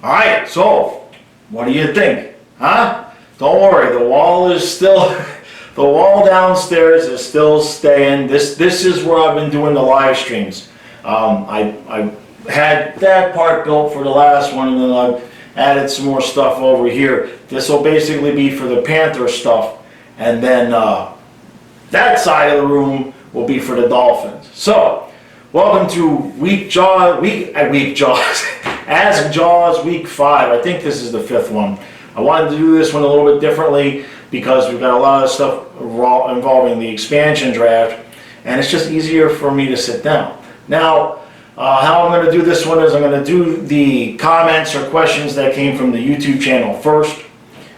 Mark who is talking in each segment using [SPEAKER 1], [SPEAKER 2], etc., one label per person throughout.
[SPEAKER 1] All right, so what do you think? Huh? Don't worry, the wall is still, the wall downstairs is still staying. This is where I've been doing the live streams. I had that part built for the last one, and then I've added some more stuff over here. This will basically be for the Panther stuff, and then that side of the room will be for the Dolphins. So, welcome to Ask Jaws Week 5. I think this is the 5th one. I wanted to do this one a little bit differently because we've got a lot of stuff involving the expansion draft, and it's just easier for me to sit down. Now, how I'm going to do this one is I'm going to do the comments or questions that came from the YouTube channel first,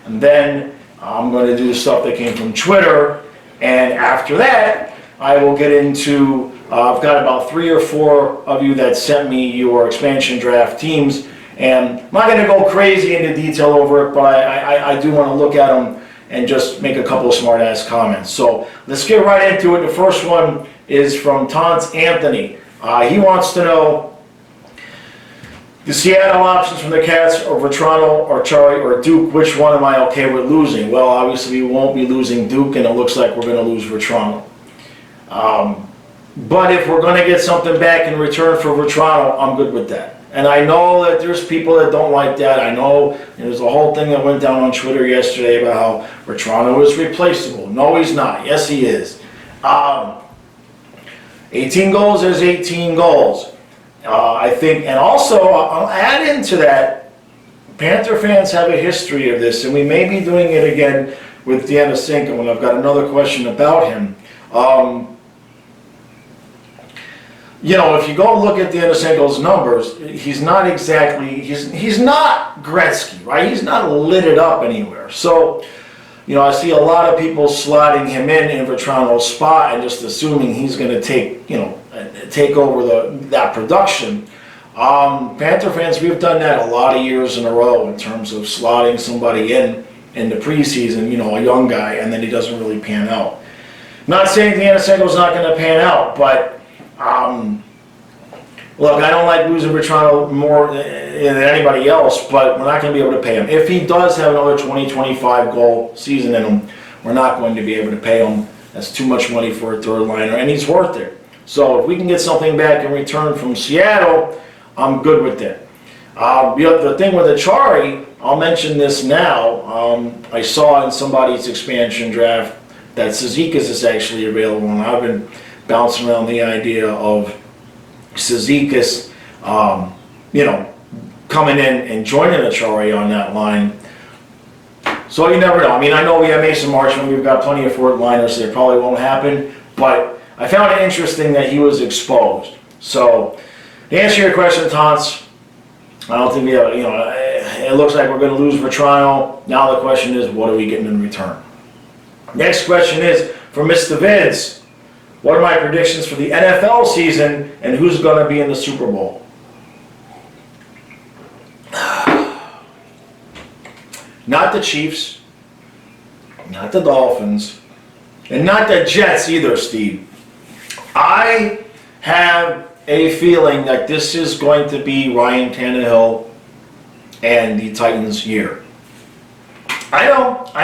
[SPEAKER 1] and then I'm going to do the stuff that came from Twitter, and after that, I will get into, I've got about 3 or 4 of you that sent me your expansion draft teams, and I'm not going to go crazy into detail over it, but I do want to look at them and just make a couple of smart-ass comments. So let's get right into it. The first one is from Tons Anthony. He wants to know the Seattle options from the Cats or Vetrano or Charlie or Duke. Which one am I okay with losing? Well, obviously we won't be losing Duke, and it looks like we're going to lose Vetrano. But if we're going to get something back in return for Vetrano, I'm good with that. And I know that there's people that don't like that. I know there's a whole thing that went down on Twitter yesterday about how Vetrano is replaceable. No, he's not. Yes, he is. 18 goals is 18 goals. I think, and also I'll add into that, Panther fans have a history of this, and we may be doing it again with Denisenko, and I've got another question about him. You know, if you go look at Denisenko's numbers, he's not exactly, he's not Gretzky, right? He's not lit it up anywhere. So, you know, I see a lot of people slotting him in Vetrano's spot and just assuming he's going to take, you know, take over that production. Panther fans, we've done that a lot of years in a row in terms of slotting somebody in the preseason, you know, a young guy, and then he doesn't really pan out. Not saying Denisenko's not going to pan out, but look, I don't like losing Vetrano more than anybody else, but we're not going to be able to pay him. If he does have another 20-25 goal season in him, we're not going to be able to pay him. That's too much money for a third liner, and he's worth it. So if we can get something back in return from Seattle, I'm good with that. The thing with Achari, I'll mention this now. I saw in somebody's expansion draft that Cizikas is actually available, and I've been bouncing around the idea of Cizikas, you know, coming in and joining Achari on that line. So you never know. I mean, I know we have Mason Marchment, we've got plenty of fourth liners, so it probably won't happen, but I found it interesting that he was exposed. So, to answer your question, Tons, I don't think we have, you know, it looks like we're going to lose Vetrano. Now the question is, what are we getting in return? Next question is from Mr. Vince. What are my predictions for the NFL season and who's going to be in the Super Bowl? Not the Chiefs, not the Dolphins, and not the Jets either, Steve. I have a feeling that this is going to be Ryan Tannehill and the Titans' year. I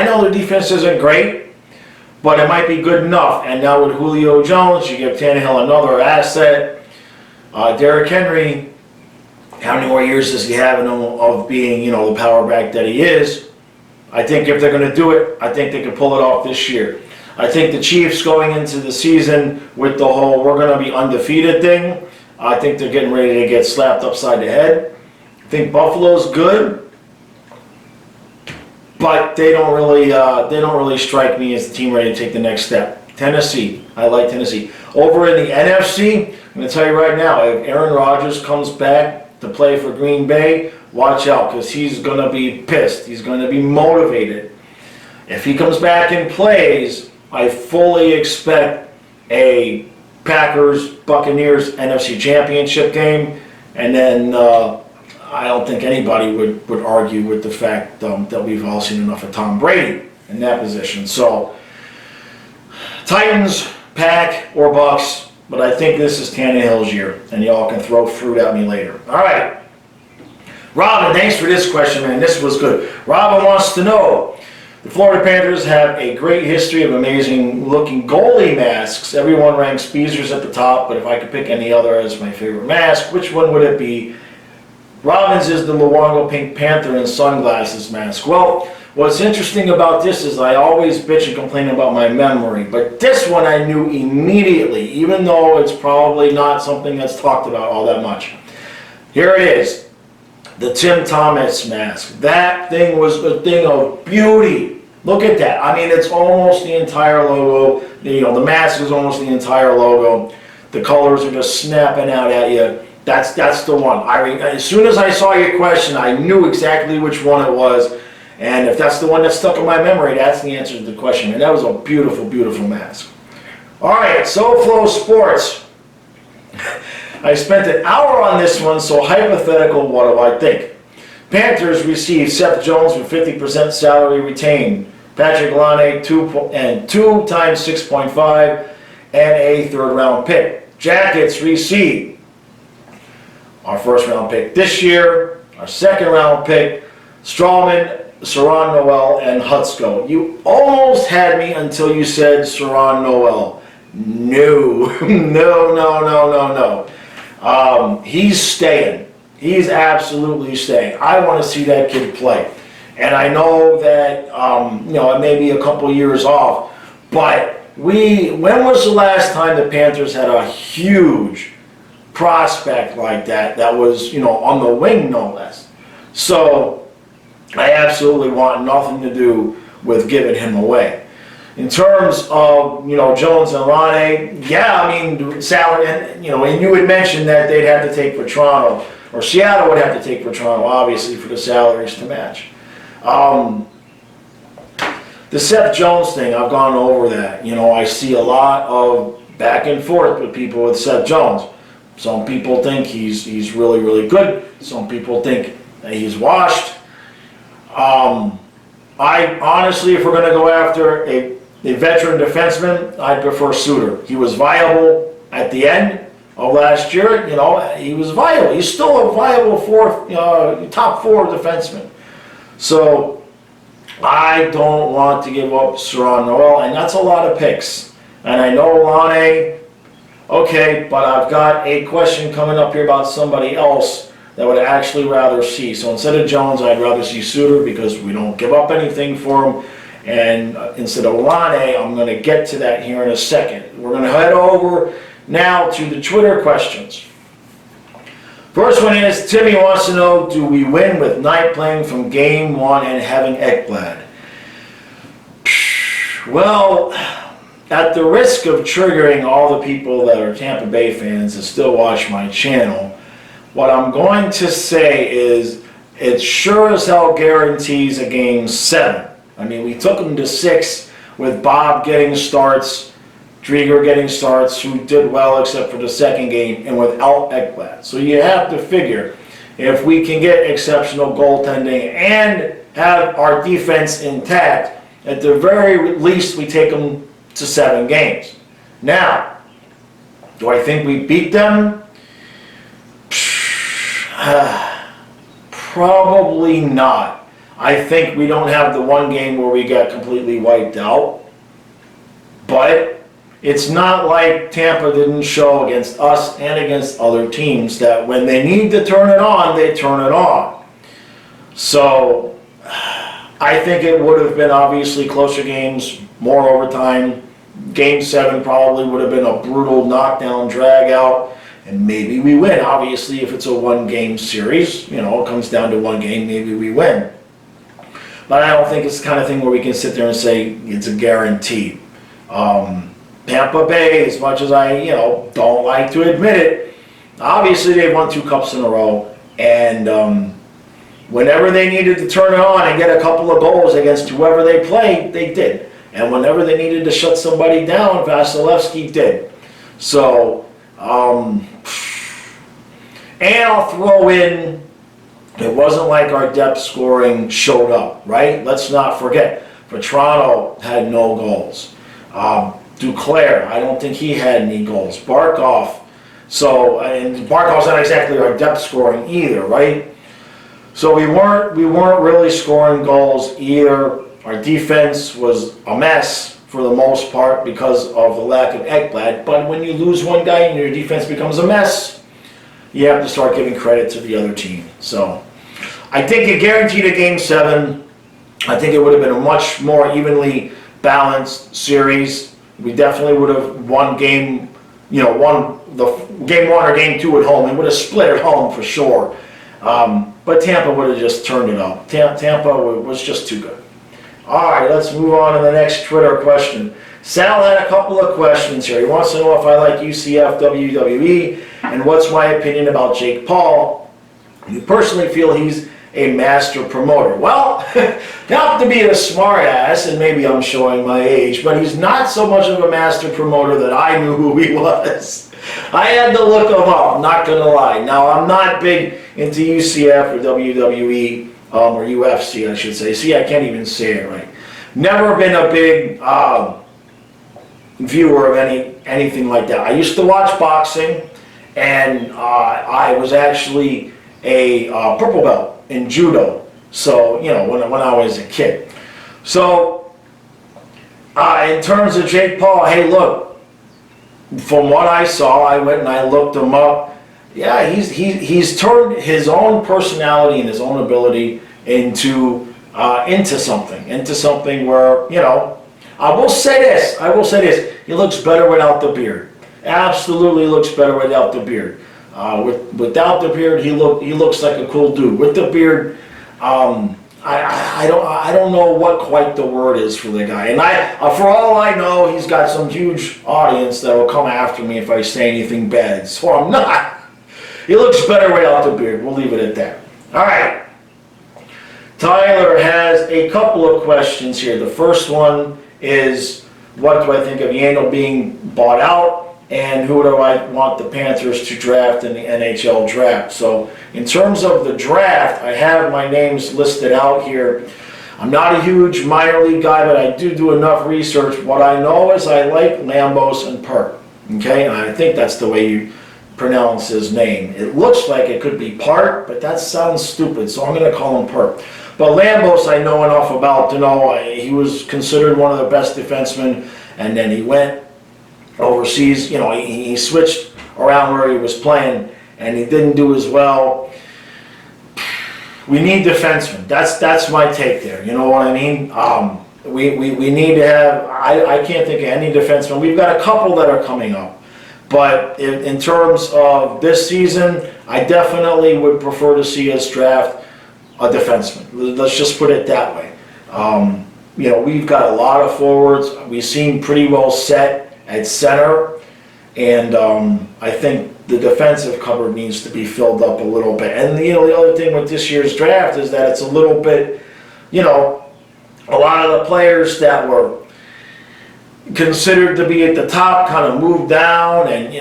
[SPEAKER 1] know the defense isn't great, but it might be good enough. And now with Julio Jones, you give Tannehill another asset. Derrick Henry, how many more years does he have of being, you know, the power back that he is? I think if they're going to do it, I think they can pull it off this year. I think the Chiefs going into the season with the whole we're going to be undefeated thing, I think they're getting ready to get slapped upside the head. I think Buffalo's good, but they don't really strike me as the team ready to take the next step. Tennessee, I like Tennessee. Over in the NFC, I'm going to tell you right now, if Aaron Rodgers comes back to play for Green Bay, watch out, because he's going to be pissed. He's going to be motivated. If he comes back and plays, I fully expect a Packers-Buccaneers NFC Championship game, and then I don't think anybody would argue with the fact that we've all seen enough of Tom Brady in that position. So, Titans, Pack, or Bucks, but I think this is Tannehill's year, and y'all can throw fruit at me later. All right. Robin, thanks for this question, man. This was good. Robin wants to know, the Florida Panthers have a great history of amazing looking goalie masks. Everyone ranks Beezer's at the top, but if I could pick any other as my favorite mask, which one would it be? Robin's is the Luongo Pink Panther and sunglasses mask. Well, what's interesting about this is I always bitch and complain about my memory, but this one I knew immediately, even though it's probably not something that's talked about all that much. Here it is. The Tim Thomas mask. That thing was a thing of beauty. Look at that. I mean, it's almost the entire logo. You know, the mask is almost the entire logo. The colors are just snapping out at you. That's the one. As soon as I saw your question, I knew exactly which one it was. And if that's the one that stuck in my memory, that's the answer to the question. And that was a beautiful, beautiful mask. All right, SoFlo Sports. I spent an hour on this one, so hypothetical, what do I think? Panthers received Seth Jones with 50% salary retained. Patrick Laine, 2 times 6.5, and a third-round pick. Jackets received our first-round pick this year, our second-round pick, Strawman, Saron Noel, and Hutsko. You almost had me until you said Saron Noel. No, no. He's staying. He's absolutely staying. I want to see that kid play. And I know that, it may be a couple years off, but when was the last time the Panthers had a huge prospect like that was, on the wing, no less? So I absolutely want nothing to do with giving him away. In terms of, Jones and Laine, yeah, I mean, salary, and you had mentioned that they'd have to take for Toronto, or Seattle would have to take for Toronto, obviously, for the salaries to match. The Seth Jones thing, I've gone over that. I see a lot of back and forth with people with Seth Jones. Some people think he's really, really good. Some people think that he's washed. I honestly, if we're going to go after a veteran defenseman, I prefer Suter. He was viable at the end of last year. He was viable. He's still a viable top four defenseman. So I don't want to give up Saron Noel, and that's a lot of picks. And I know Laine, okay, but I've got a question coming up here about somebody else that would actually rather see. So instead of Jones, I'd rather see Suter because we don't give up anything for him. And instead of Laine, I'm going to get to that here in a second. We're going to head over now to the Twitter questions. First one is, Timmy wants to know, do we win with Knight playing from game one and having Ekblad? Well, at the risk of triggering all the people that are Tampa Bay fans that still watch my channel, what I'm going to say is it sure as hell guarantees a game 7. I mean, we took them to 6 with Bob getting starts, Drieger getting starts, who did well except for the second game, and without Ekblad. So you have to figure, if we can get exceptional goaltending and have our defense intact, at the very least we take them to 7 games. Now, do I think we beat them? Probably not. I think we don't have the one game where we got completely wiped out. But it's not like Tampa didn't show against us and against other teams that when they need to turn it on, they turn it on. So I think it would have been obviously closer games, more overtime. Game 7 probably would have been a brutal knockdown, drag out, and maybe we win. Obviously, if it's a one-game series, it comes down to one game, maybe we win. But I don't think it's the kind of thing where we can sit there and say it's a guarantee. Tampa Bay, as much as I, don't like to admit it, obviously they've won 2 cups in a row, and whenever they needed to turn it on and get a couple of goals against whoever they played, they did. And whenever they needed to shut somebody down, Vasilevsky did. So, and I'll throw in, it wasn't like our depth scoring showed up, right? Let's not forget, Toronto had no goals. Duclair, I don't think he had any goals. Barkov, and Barkov's not exactly our depth scoring either, right? So we weren't really scoring goals either. Our defense was a mess for the most part because of the lack of Ekblad. But when you lose one guy and your defense becomes a mess, you have to start giving credit to the other team. So I think it guaranteed a Game 7. I think it would have been a much more evenly balanced series. We definitely would have won game, won the Game 1 or Game 2 at home. We would have split at home for sure. But Tampa would have just turned it up. Tampa was just too good. All right, let's move on to the next Twitter question. Sal had a couple of questions here. He wants to know if I like UCF, WWE, and what's my opinion about Jake Paul. You personally feel he's a master promoter. Well, not to be a smart ass, and maybe I'm showing my age, but he's not so much of a master promoter that I knew who he was. I had to look him up, not gonna lie. Now, I'm not big into UCF or WWE, or UFC, I should say. See, I can't even say it right. Never been a big viewer of anything like that. I used to watch boxing, and I was actually a purple belt in judo. So, when I was a kid. So, in terms of Jake Paul, hey, look, from what I saw, I went and I looked him up. Yeah, he's turned his own personality and his own ability into something where, I will say this, he looks better without the beard. Absolutely looks better without the beard. Without the beard, he looks like a cool dude. With the beard, I don't know what quite the word is for the guy. And for all I know, he's got some huge audience that will come after me if I say anything bad. So I'm not. He looks better without the beard. We'll leave it at that. All right. Tyler has a couple of questions here. The first one is, what do I think of Yandel being bought out, and who do I want the Panthers to draft in the NHL draft? So in terms of the draft, I have my names listed out here. I'm not a huge minor league guy, but I do enough research. What I know is I like Lambos and Perk. Okay, and I think that's the way you pronounce his name. It looks like it could be Park, but that sounds stupid, so I'm going to call him Perk. But Lambos I know enough about to know he was considered one of the best defensemen, and then he went overseas. He switched around where he was playing, and he didn't do as well. We need defensemen. That's my take there. You know what I mean? We need to have. I can't think of any defensemen. We've got a couple that are coming up, but in terms of this season, I definitely would prefer to see us draft a defenseman. Let's just put it that way. We've got a lot of forwards. We seem pretty well set at center, and I think the defensive cupboard needs to be filled up a little bit. And the other thing with this year's draft is that it's a little bit, a lot of the players that were considered to be at the top kind of moved down, and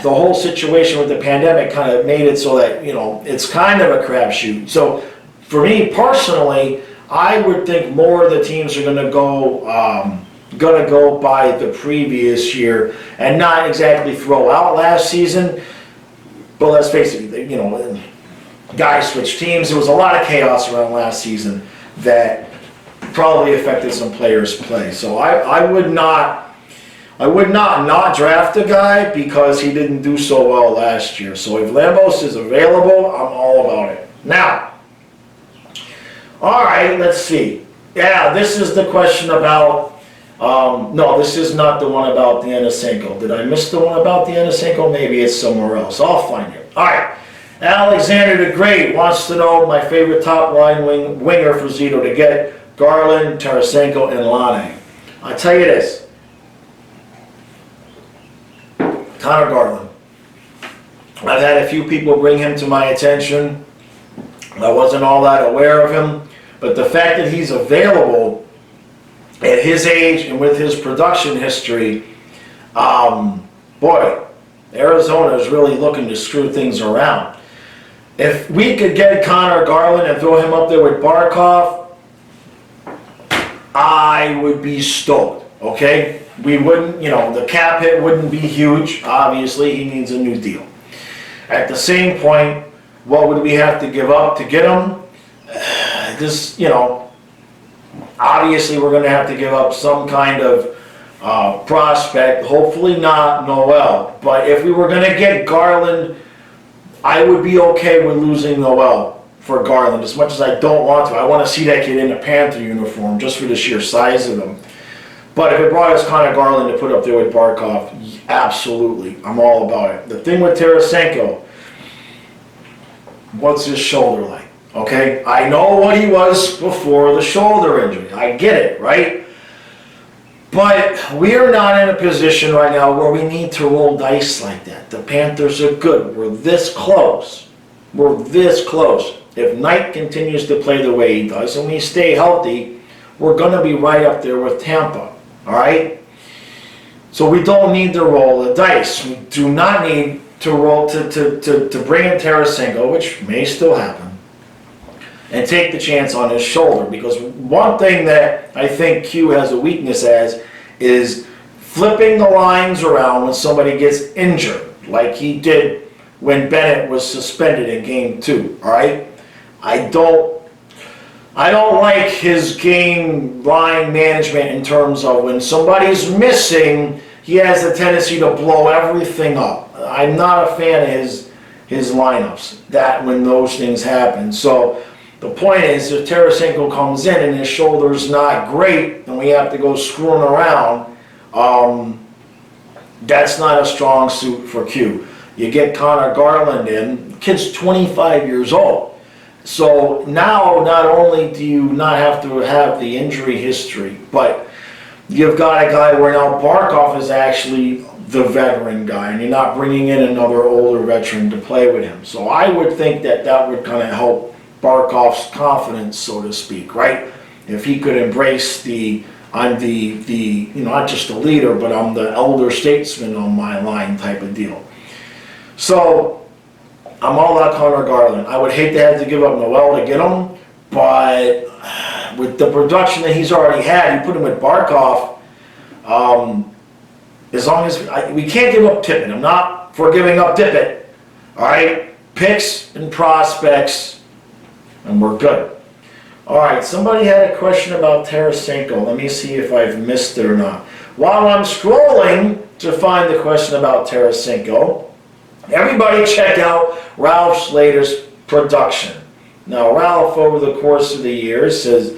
[SPEAKER 1] the whole situation with the pandemic kind of made it so that it's kind of a crapshoot. So for me personally, I would think more of the teams are going to go by the previous year and not exactly throw out last season. But let's face it, guys switched teams. There was a lot of chaos around last season that probably affected some players' play. So I would not draft a guy because he didn't do so well last year. So if Lambos is available, I'm all about it. Now, all right, let's see. Yeah, this is the question about, no, this is not the one about the Anasenko. Did I miss the one about the Anasenko? Maybe it's somewhere else. I'll find it. All right. Alexander the Great wants to know my favorite top line winger for Zito to get. Garland, Tarasenko, and Lane. I'll tell you this. Connor Garland. I've had a few people bring him to my attention. I wasn't all that aware of him. But the fact that he's available at his age and with his production history, boy, Arizona is really looking to screw things around. If we could get Connor Garland and throw him up there with Barkov, I would be stoked, okay? We wouldn't, the cap hit wouldn't be huge. Obviously, he needs a new deal. At the same point, What would we have to give up to get him? This, obviously we're going to have to give up some kind of prospect, hopefully not Noel. But if we were going to get Garland, I would be okay with losing Noel for Garland, as much as I don't want to. I want to see that kid in a Panther uniform just for the sheer size of him. But if it brought us Connor Garland to put up there with Barkov, absolutely, I'm all about it. The thing with Tarasenko, what's his shoulder like? Okay, I know what he was before the shoulder injury. I get it, right? But we're not in a position right now where we need to roll dice like that. The Panthers are good. We're this close. We're this close. If Knight continues to play the way he does and we stay healthy, we're going to be right up there with Tampa. All right? So we don't need to roll the dice. We do not need to roll to bring in Tarasenko, which may still happen, and take the chance on his shoulder. Because one thing that I think Q has a weakness as is flipping the lines around when somebody gets injured, like he did when Bennett was suspended in Game 2. All right? I don't like his game line management in terms of when somebody's missing, he has a tendency to blow everything up. I'm not a fan of his lineups, that when those things happen. So the point is, if Tarasenko comes in and his shoulder's not great and we have to go screwing around, that's not a strong suit for Q. You get Connor Garland in, the kid's 25 years old. So now not only do you not have to have the injury history, but you've got a guy where now Barkov is actually the veteran guy, and you're not bringing in another older veteran to play with him. So I would think that that would kind of help Barkov's confidence, so to speak, right? If he could embrace I'm the not just the leader, but I'm the elder statesman on my line type of deal. So I'm all about Connor Garland. I would hate to have to give up Noel to get him, but with the production that he's already had, you put him with Barkov, as long as we can't give up Tippett. I'm not for giving up Tippett. All right, picks and prospects, and we're good. All right, somebody had a question about Tarasenko. Let me see if I've missed it or not. While I'm scrolling to find the question about Tarasenko, everybody check out Ralph Slater's production. Now, Ralph, over the course of the years, has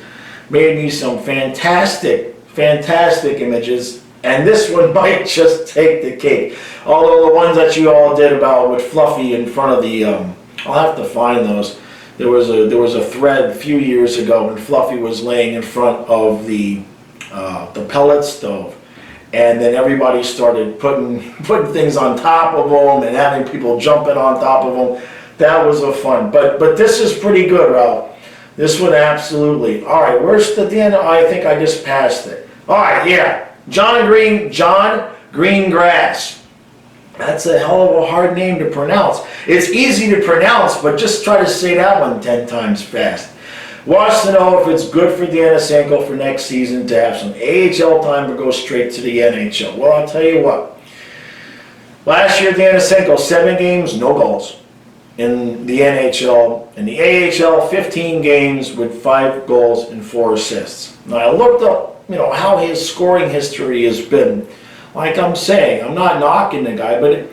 [SPEAKER 1] made me some fantastic images, and this one might just take the cake. Although the ones that you all did about with Fluffy in front of the, I'll have to find those. There was a thread a few years ago when Fluffy was laying in front of the pellet stove, and then everybody started putting things on top of them and having people jumping on top of them. That was a fun. But this is pretty good, Ralph. This one absolutely. All right, where's at the end? I think I just passed it. All right, yeah. John Greengrass. That's a hell of a hard name to pronounce. It's easy to pronounce, but just try to say that one 10 times fast. Wants to know if it's good for Tarasenko for next season to have some AHL time or go straight to the NHL. Well, I'll tell you what. Last year, Tarasenko, 7 games, no goals in the NHL. In the AHL, 15 games with 5 goals and 4 assists. Now, I looked up, how his scoring history has been. Like I'm saying, I'm not knocking the guy, but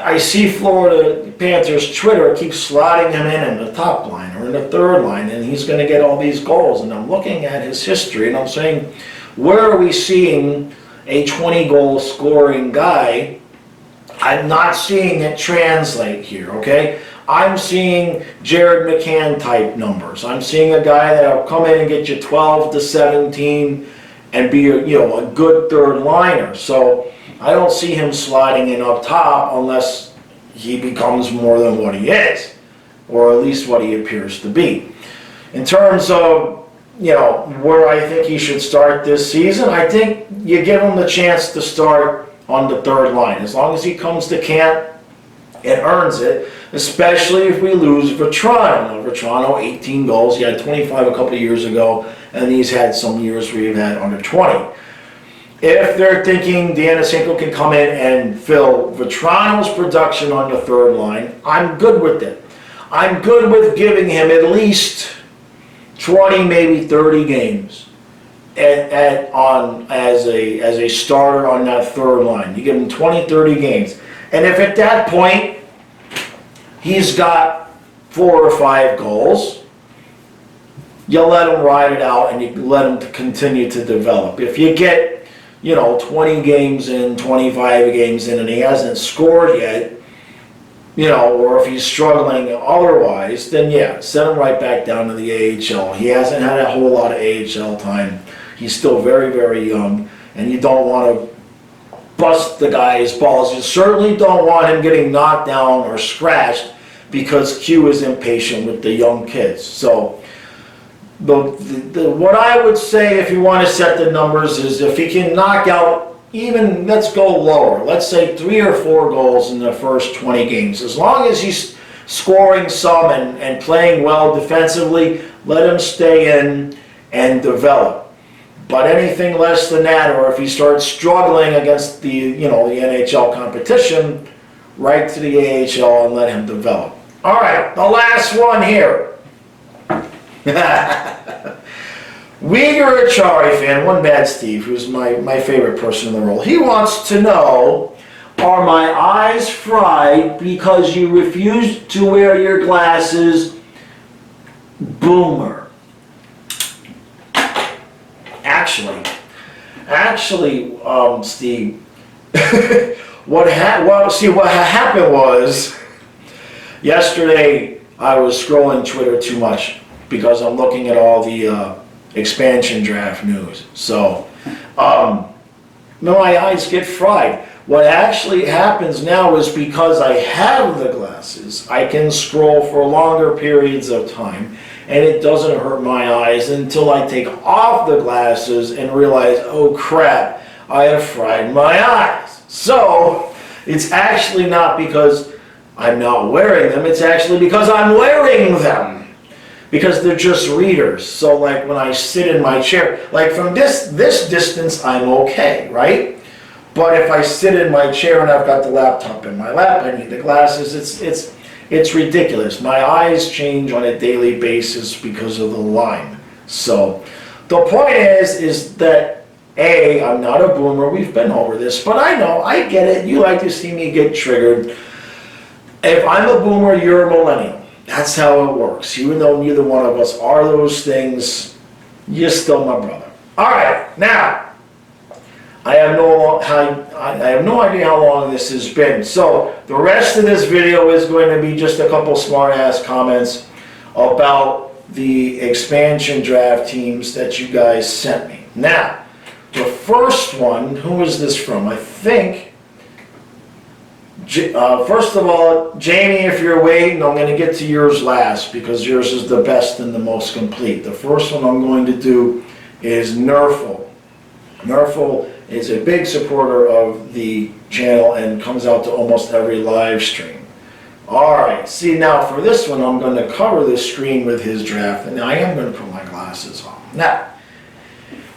[SPEAKER 1] I see Florida Panthers Twitter keeps slotting him in the top line or in the third line, and he's going to get all these goals. And I'm looking at his history, and I'm saying, where are we seeing a 20-goal scoring guy? I'm not seeing it translate here, okay? I'm seeing Jared McCann type numbers. I'm seeing a guy that'll come in and get you 12 to 17 and be a good third liner. So I don't see him sliding in up top unless he becomes more than what he is, or at least what he appears to be. In terms of where I think he should start this season, I think you give him the chance to start on the third line. As long as he comes to camp and earns it, especially if we lose Vetrano. Now, Vetrano, 18 goals. He had 25 a couple of years ago, and he's had some years where he's had under 20. If they're thinking Tarasenko can come in and fill Vetrano's production on the third line, I'm good with it. I'm good with giving him at least 20, maybe 30 games as a starter on that third line. You give him 20, 30 games. And if at that point he's got 4 or 5 goals, you let him ride it out and you let him continue to develop. If you get, 20 games in, 25 games in, and he hasn't scored yet, or if he's struggling otherwise, then yeah, send him right back down to the AHL. He hasn't had a whole lot of AHL time. He's still very, very young, and you don't want to bust the guy's balls. You certainly don't want him getting knocked down or scratched because Q is impatient with the young kids. So what I would say, if you want to set the numbers, is if he can knock out, even, let's go lower, let's say 3 or 4 goals in the first 20 games. As long as he's scoring some and playing well defensively, let him stay in and develop. But anything less than that, or if he starts struggling against the NHL competition, right to the AHL and let him develop. All right, the last one here. Uyghur Achari fan, One Bad Steve, who's my favorite person in the world. He wants to know, are my eyes fried because you refuse to wear your glasses? Boomer. Actually, Steve, what happened was, yesterday I was scrolling Twitter too much because I'm looking at all the expansion draft news. So, my eyes get fried. What actually happens now is because I have the glasses, I can scroll for longer periods of time, and it doesn't hurt my eyes until I take off the glasses and realize, oh crap, I have fried my eyes. So, it's actually not because I'm not wearing them, it's actually because I'm wearing them. Because they're just readers. So like when I sit in my chair, like from this distance, I'm okay, right? But if I sit in my chair and I've got the laptop in my lap, I need the glasses, it's ridiculous. My eyes change on a daily basis because of the line. So the point is that I'm not a boomer, we've been over this, but I know, I get it, you like to see me get triggered. If I'm a boomer, you're a millennial. That's how it works. Even though neither one of us are those things, you're still my brother. All right, now, I have no idea how long this has been. So the rest of this video is going to be just a couple smart-ass comments about the expansion draft teams that you guys sent me. Now, the first one, who is this from? I think... first of all, Jamie, if you're waiting, I'm going to get to yours last because yours is the best and the most complete. The first one I'm going to do is Nerful. Nerful is a big supporter of the channel and comes out to almost every live stream. Alright, see now for this one I'm going to cover the screen with his draft, and I am going to put my glasses on. Now,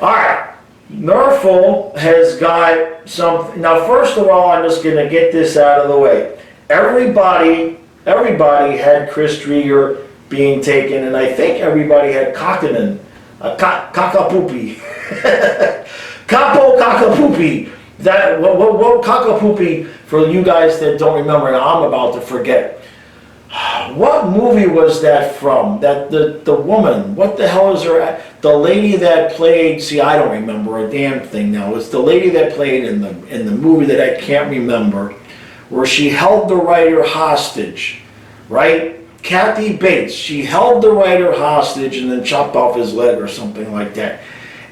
[SPEAKER 1] alright. Nerful has got something. Now, first of all, I'm just going to get this out of the way. Everybody had Chris Drieger being taken, and I think everybody had Kakinen, Kakapupi, Capo Kakapupi. That what Kakapupi, for you guys that don't remember, I'm about to forget. What movie was that from? That the woman, what the hell is her? The lady that played, see, I don't remember a damn thing now. It's the lady that played in the movie that I can't remember, where she held the writer hostage, right? Kathy Bates. She held the writer hostage and then chopped off his leg or something like that.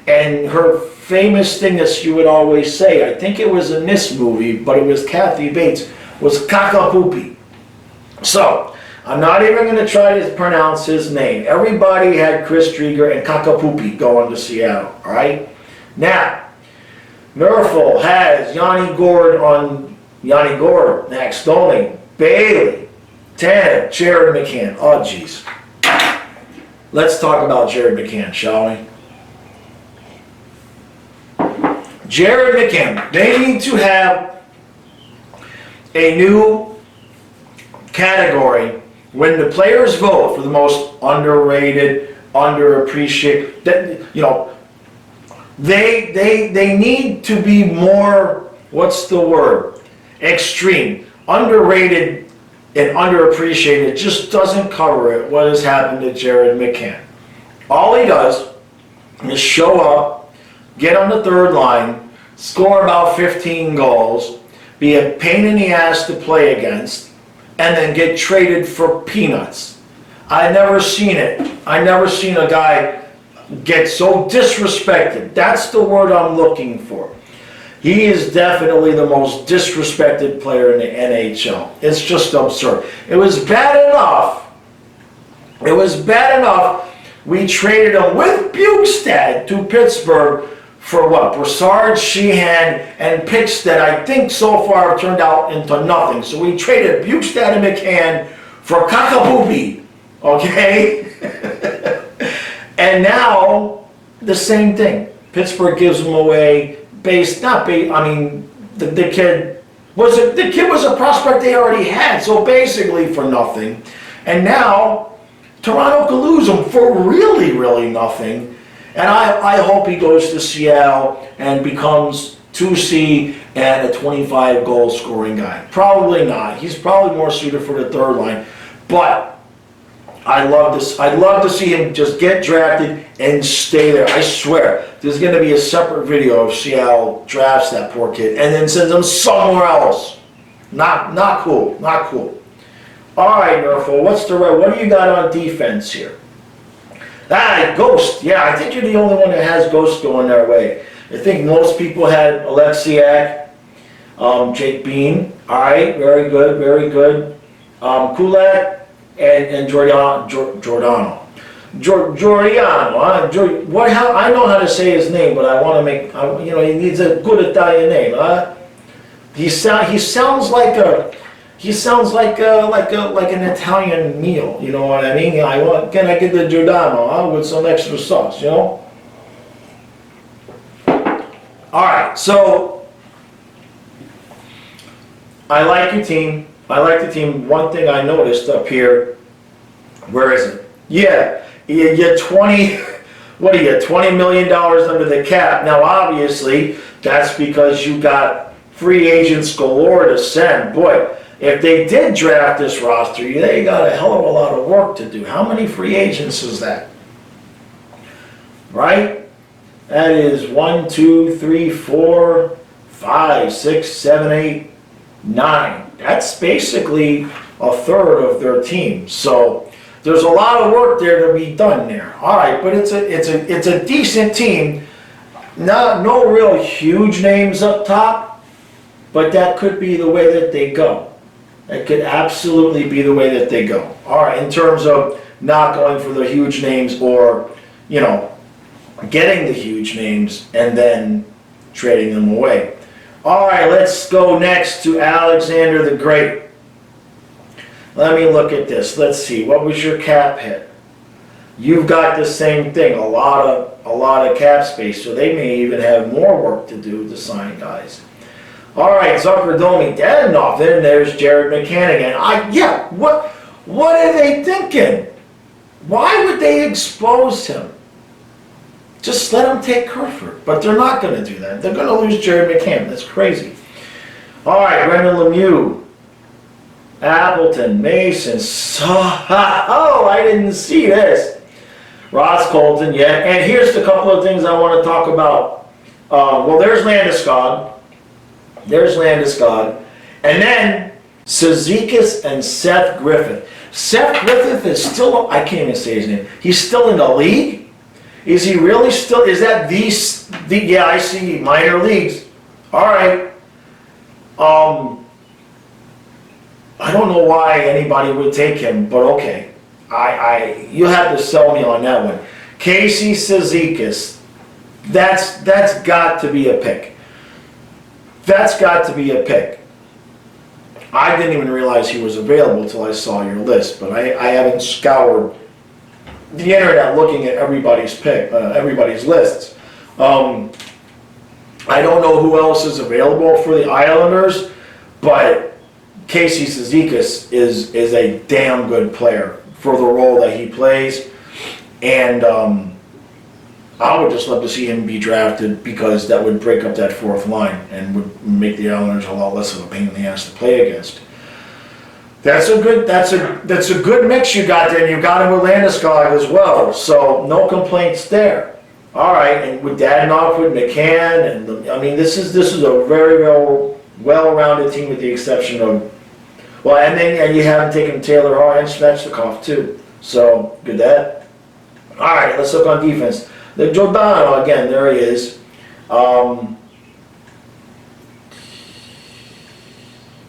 [SPEAKER 1] And her famous thing that she would always say, I think it was in this movie, but it was Kathy Bates, was Kakapupi. So, I'm not even going to try to pronounce his name. Everybody had Chris Drieger and Kakapupi going to Seattle, all right? Now, Nerful has Yanni Gord next, only Bailey, Tanner, Jared McCann. Oh, jeez. Let's talk about Jared McCann, shall we? Jared McCann, they need to have a new category when the players vote for the most underrated, underappreciated, they need to be more, what's the word? Extreme. Underrated and underappreciated just doesn't cover it, what has happened to Jared McCann. All he does is show up, get on the third line, score about 15 goals, be a pain in the ass to play against, and then get traded for peanuts. I never seen it. I never seen a guy get so disrespected. That's the word I'm looking for. He is definitely the most disrespected player in the NHL. It's just absurd. It was bad enough. It was bad enough we traded him with Bukestad to Pittsburgh for what? Brassard, Sheehan, and picks that I think so far have turned out into nothing. So we traded Bukestad and McCann for Kakabubi. Okay? And now, the same thing. Pittsburgh gives him away the kid was a prospect they already had, so basically for nothing. And now, Toronto could lose him for really, really nothing. And I hope he goes to Seattle and becomes 2C and a 25-goal scoring guy. Probably not. He's probably more suited for the third line. But I'd love to see him just get drafted and stay there. I swear, there's going to be a separate video of Seattle drafts that poor kid and then sends him somewhere else. Not cool. Not cool. All right, Nerfo, what do you got on defense here? Ghost. Yeah, I think you're the only one that has Ghost going their way. I think most people had Alexiak, Jake Bean. All right, very good, very good. Kulak and Giordano. I know how to say his name, but I want to make, he needs a good Italian name. He sounds like an Italian meal. You know what I mean? Can I get the Giordano with some extra sauce? All right, so I like your team. I like the team. One thing I noticed up here, where is it? Yeah, you're 20. What are you? $20 million under the cap. Now, obviously, that's because you got free agents galore to send. Boy, if they did draft this roster, they got a hell of a lot of work to do. How many free agents is that? Right? That is 1, 2, 3, 4, 5, 6, 7, 8, 9. That's basically a third of their team. So there's a lot of work there to be done there. All right, but it's a decent team. No real huge names up top, but that could be the way that they go. That could absolutely be the way that they go. All right, in terms of not going for the huge names or, getting the huge names and then trading them away. All right, let's go next to Alexander the Great. Let me look at this. Let's see. What was your cap hit? You've got the same thing. A lot of cap space, so they may even have more work to do to sign guys. All right, Zucker Domi, dead enough. Then there's Jared McCann again. What are they thinking? Why would they expose him? Just let him take Kerfoot. But they're not going to do that. They're going to lose Jared McCann. That's crazy. All right, Brendan Lemieux, Appleton, Mason. Oh, I didn't see this. Ross Colton, yeah. And here's a couple of things I want to talk about. Well, there's Landeskog. And then Cizikas and Seth Griffith. Seth Griffith is still, I can't even say his name. He's still in the league? Is he really still, is that the yeah, I see minor leagues. All right. I don't know why anybody would take him, but okay. You have to sell me on that one. Casey Cizikas, that's got to be a pick. That's got to be a pick. I didn't even realize he was available until I saw your list, but I haven't scoured the internet looking at everybody's lists. I don't know who else is available for the Islanders, but Casey Cizikas is a damn good player for the role that he plays, and I would just love to see him be drafted because that would break up that fourth line and would make the Islanders a lot less of a pain in the ass to play against. That's a good mix you got there. And you got him with Landeskog as well, so no complaints there. All right, and with Dadonov, with McCann, and I mean this is a very well-rounded team with the exception of and you haven't taken Taylor Hart and Svechnikov too. So good that. All right, let's look on defense. The Giordano again, there he is.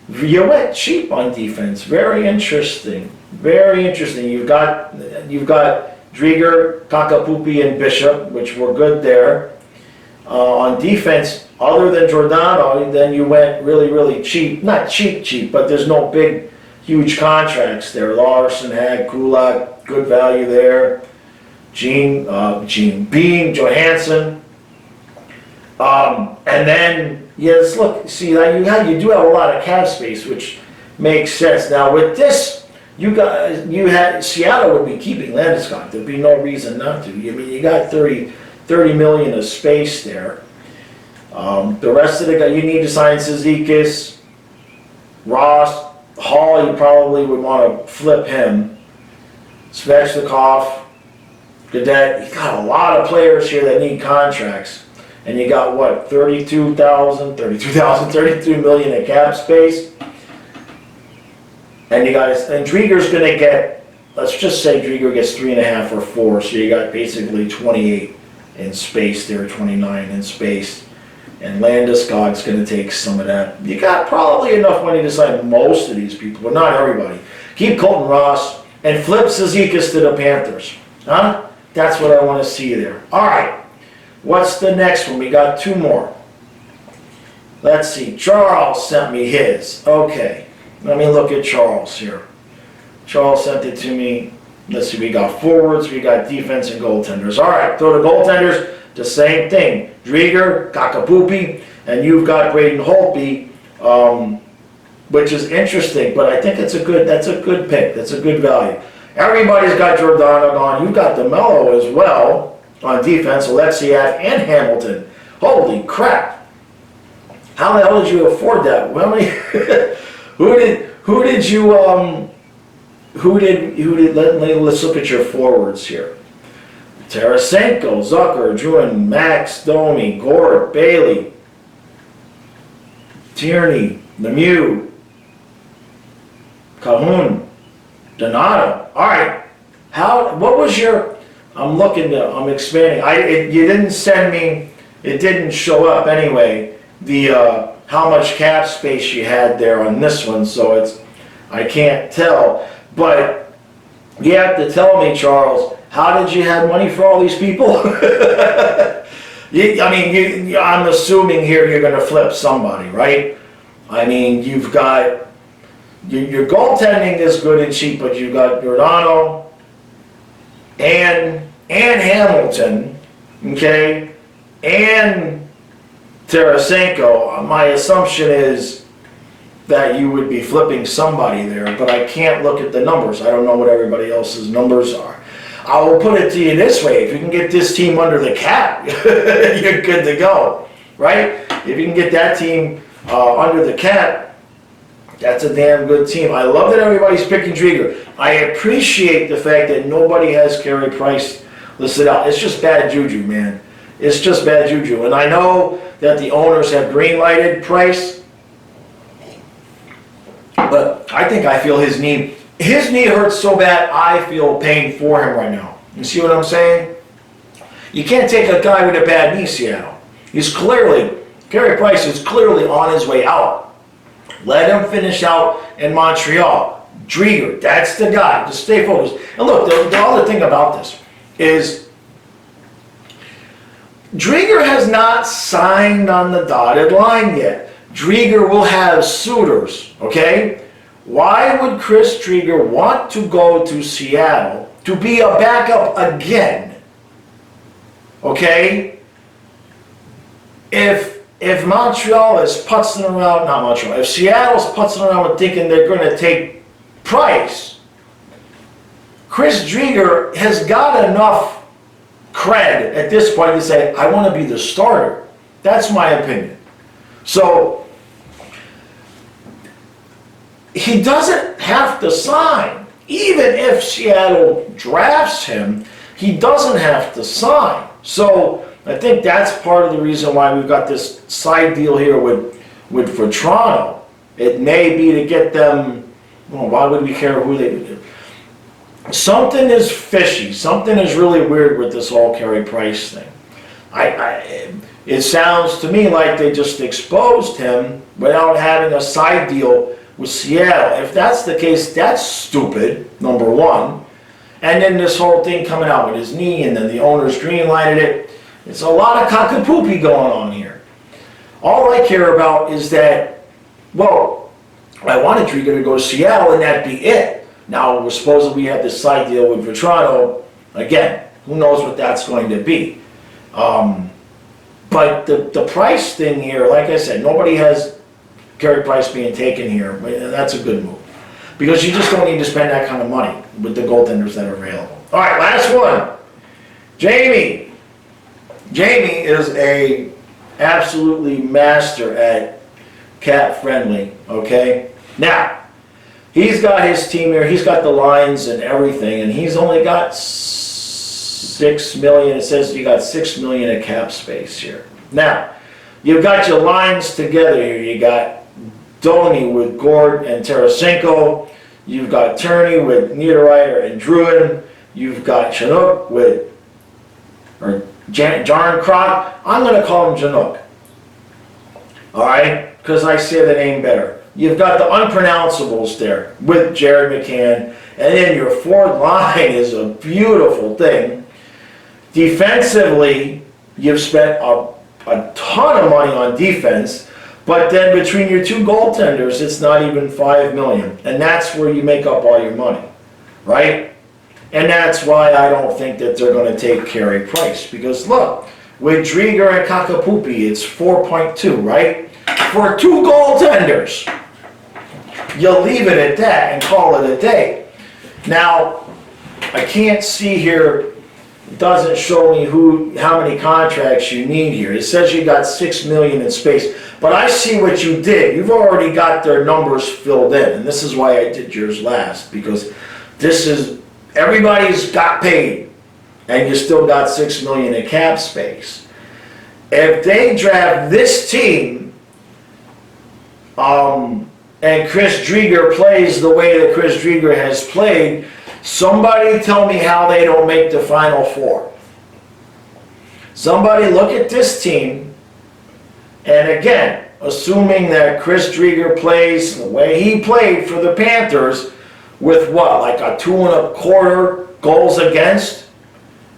[SPEAKER 1] You went cheap on defense. Very interesting. Very interesting. You've got Drieger, Kakapupi, and Bishop, which were good there. On defense, other than Giordano, then you went really cheap. Not cheap, but there's no big, huge contracts there. Larson, Hag, Kulak, good value there. Gene Bean, Johansson. And then, yes, look, see, you do have a lot of cap space, which makes sense. Now, with this, Seattle would be keeping Landeskog. There'd be no reason not to. I mean, you got 30 million of space there. The rest of the guys, you need to sign Cizikas, Ross, Hall, you probably would want to flip him. Svechnikov, Gadet, you got a lot of players here that need contracts. And you got what, 32 million in cap space. And Drieger's going to get, let's just say Drieger gets 3.5 or 4, so you got basically 28 in space there, 29 in space. And Landeskog's going to take some of that. You got probably enough money to sign most of these people, but not everybody. Keep Colton Ross and flip Cizikas to the Panthers. Huh? That's what I want to see there. All right. What's the next one? We got 2 more. Let's see. Charles sent me his. Okay. Let me look at Charles here. Charles sent it to me. Let's see. We got forwards, we got defense, and goaltenders. All right. So the goaltenders, the same thing. Drieger, Kakapupi, and you've got Braden Holtby, which is interesting, but I think that's a good pick. That's a good value. Everybody's got Giordano on. You've got DeMello as well on defense, Alexiak and Hamilton. Holy crap! How the hell did you afford that? Well, let's look at your forwards here. Tarasenko, Zucker, Druin, Max, Domi, Gord, Bailey, Tierney, Lemieux, Cahoon, Donato. All right. What was your? I'm expanding. You didn't send me. It didn't show up anyway. The how much cap space you had there on this one, so I can't tell. But you have to tell me, Charles. How did you have money for all these people? I'm assuming here you're going to flip somebody, right? I mean, you've got your goaltending is good and cheap, but you've got Giordano and Hamilton, okay, and Tarasenko. My assumption is that you would be flipping somebody there, but I can't look at the numbers. I don't know what everybody else's numbers are. I will put it to you this way: if you can get this team under the cap, you're good to go, right? If you can get that team under the cap, that's a damn good team. I love that everybody's picking Drieger. I appreciate the fact that nobody has Carey Price listed out. It's just bad juju, man. It's just bad juju. And I know that the owners have green-lighted Price, but I feel his knee hurts so bad, I feel pain for him right now. You see what I'm saying? You can't take a guy with a bad knee, Seattle. Carey Price is clearly on his way out. Let him finish out in Montreal. Drieger, that's the guy. Just stay focused. And look, the other thing about this is Drieger has not signed on the dotted line yet. Drieger will have suitors, okay? Why would Chris Drieger want to go to Seattle to be a backup again? Okay? If if Montreal is putzing around, not Montreal, if Seattle's putzing around with thinking they're going to take Price, Chris Driedger has got enough cred at this point to say, I want to be the starter. That's my opinion. So, he doesn't have to sign. Even if Seattle drafts him, he doesn't have to sign. So, I think that's part of the reason why we've got this side deal here for Toronto. It may be to get them, well, why would we care who they... Something is fishy. Something is really weird with this whole Carey Price thing. It sounds to me like they just exposed him without having a side deal with Seattle. If that's the case, that's stupid, number one. And then this whole thing coming out with his knee, and then the owners greenlighted it. It's a lot of cock-a-poopy going on here. All I care about is that, well, I wanted Driedger to go to Seattle and that be it. Now, we're supposedly we have this side deal with Toronto. Again, who knows what that's going to be. But the Price thing here, like I said, nobody has Carey Price being taken here. That's a good move. Because you just don't need to spend that kind of money with the goaltenders that are available. All right, last one. Jamie. Jamie is a absolutely master at cap friendly, okay? Now, he's got his team here, he's got the lines and everything, and he's only got $6 million. It says you got $6 million of cap space here. Now, you've got your lines together here. You got Doney with Gord and Tarasenko. You've got Turney with Niederreiter and Druin. You've got Chinook with, or Jarn Krok. I'm going to call him Chinook. All right? Because I say the name better. You've got the unpronounceables there with Jared McCann. And then your fourth line is a beautiful thing. Defensively, you've spent a ton of money on defense. But then between your two goaltenders, it's not even $5 million. And that's where you make up all your money. Right? And that's why I don't think that they're going to take Carey Price. Because look, with Driedger and Cockapoopi, it's 4.2, right? For two goaltenders, you'll leave it at that and call it a day. Now, I can't see here, it doesn't show me how many contracts you need here. It says you got $6 million in space. But I see what you did. You've already got their numbers filled in. And this is why I did yours last. Because this is... everybody's got paid, and you still got $6 million in cap space. If they draft this team, and Chris Driedger plays the way that Chris Driedger has played, somebody tell me how they don't make the Final Four. Somebody look at this team, and again, assuming that Chris Driedger plays the way he played for the Panthers, with what, like a 2.25 goals against?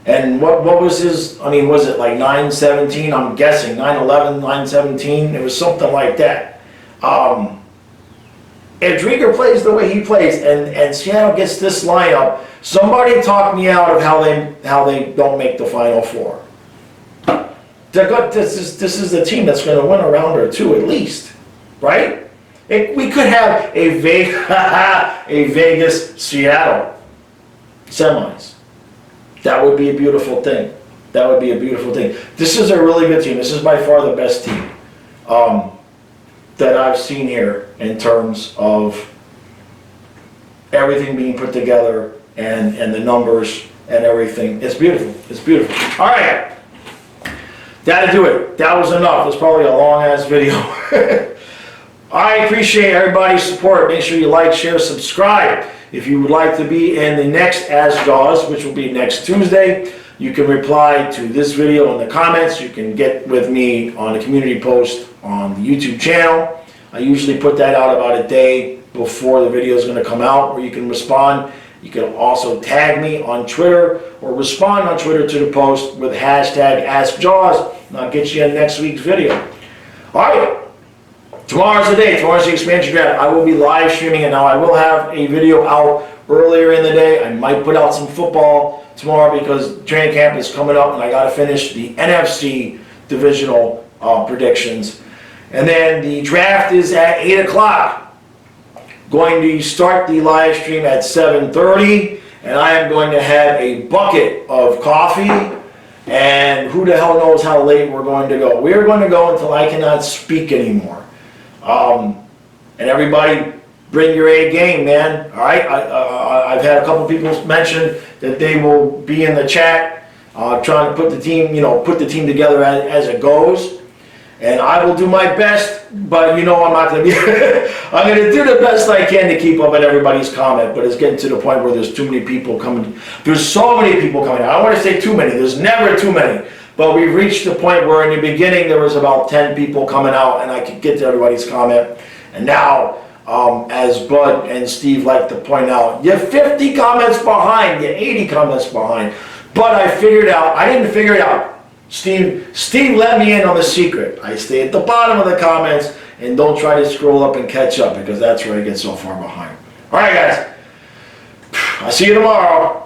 [SPEAKER 1] And what was his, I mean, was it like 917? I'm guessing, 911, 917? It was something like that. If Driedger plays the way he plays and Seattle gets this lineup, somebody talk me out of how they don't make the Final Four. This is the team that's going to win a round or two at least, right? We could have a Vegas-Seattle semis. That would be a beautiful thing. That would be a beautiful thing. This is a really good team. This is by far the best team that I've seen here in terms of everything being put together and the numbers and everything. It's beautiful. It's beautiful. All right. That'll do it. That was enough. It's probably a long-ass video. I appreciate everybody's support. Make sure you like, share, subscribe. If you would like to be in the next As Jaws, which will be next Tuesday, you can reply to this video in the comments. You can get with me on a community post on the YouTube channel. I usually put that out about a day before the video is going to come out, where you can respond. You can also tag me on Twitter or respond on Twitter to the post with hashtag AskJaws, and I'll get you in next week's video. All right. Tomorrow's the day. Tomorrow's the expansion draft. I will be live streaming it now. I will have a video out earlier in the day. I might put out some football tomorrow because training camp is coming up and I got to finish the NFC divisional predictions. And then the draft is at 8 o'clock. Going to start the live stream at 7:30, and I am going to have a bucket of coffee, and who the hell knows how late we're going to go. We're going to go until I cannot speak anymore. And everybody, bring your A game, man. All right. I've had a couple people mention that they will be in the chat, trying to put the team, put the team together as it goes. And I will do my best, but I'm not going to be. I'm going to do the best I can to keep up with everybody's comment. But it's getting to the point where there's too many people coming. There's so many people coming. I don't want to say too many. There's never too many. But we've reached the point where in the beginning there was about 10 people coming out, and I could get to everybody's comment. And now, as Bud and Steve like to point out, you're 50 comments behind, you're 80 comments behind. But I figured out, I didn't figure it out. Steve let me in on the secret. I stay at the bottom of the comments and don't try to scroll up and catch up, because that's where I get so far behind. All right, guys. I'll see you tomorrow.